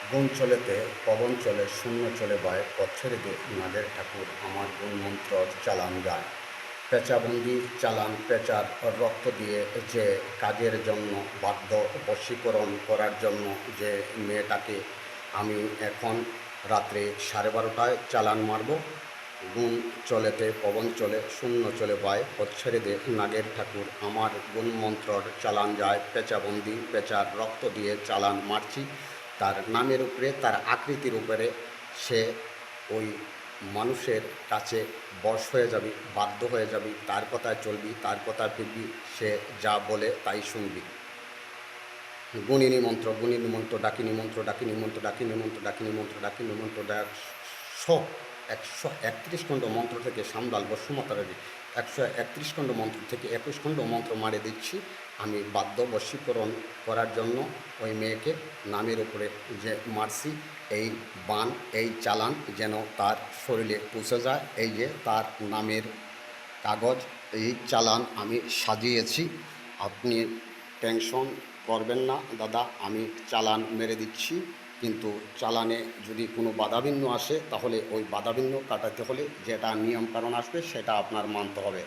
গুণ চলেতে পবন চলে শূন্য চলে বয় পথ ছেড়ে দে নাগের ঠাকুর আমার গুণ মন্ত্র চালান যায়। পেঁচাবন্দি চালান পেঁচার রক্ত দিয়ে যে কাজের জন্য বাধ্য বশীকরণ করার জন্য যে মেয়েটাকে আমি এখন রাত্রে 12:30টায় চালান মারব। গুণ চলেতে পবন চলে শূন্য চলে বয় পথ ছেড়ে দে নাগের ঠাকুর আমার গুণ মন্ত্রর চালান যায়। পেঁচাবন্দি পেঁচার রক্ত দিয়ে চালান মারছি। তার নামের উপরে তার আকৃতির উপরে সে ওই মানুষের কাছে বশ হয়ে যাবি, বাধ্য হয়ে যাবি, তার কথায় চলবি, তার কথায় ফিরবি, সে যা বলে তাই শুনবি। গুণিনী মন্ত্র গুণিনী মন্ত্র ডাকিনী মন্ত্র ডাকিনী মন্ত্র ডাকিনী মন্ত্র ডাকিনী মন্ত্র ডাকিনী মন্ত্র 131 খণ্ড মন্ত্র থেকে সামলাল বসুমাতারি 131 খণ্ড মন্ত্র থেকে 21 খণ্ড মন্ত্র মারে দিচ্ছি। আমি বাদ্য বশীকরণ করার জন্য ওই মেয়েকে নামের উপরে যে মারছি, এই বান এই চালান যেন তার শরীরে পৌঁছে যায়। এই যে তার নামের কাগজ, এই চালান আমি সাজিয়েছি। আপনি টেনশন করবেন না দাদা, আমি চালান মেরে দিচ্ছি। কিন্তু চালানে যদি কোনো বাধাবিঘ্ন আসে তাহলে ওই বাধাবিঘ্ন কাটাতে হলে যেটা নিয়মকানুন আসবে সেটা আপনার মানতে হবে।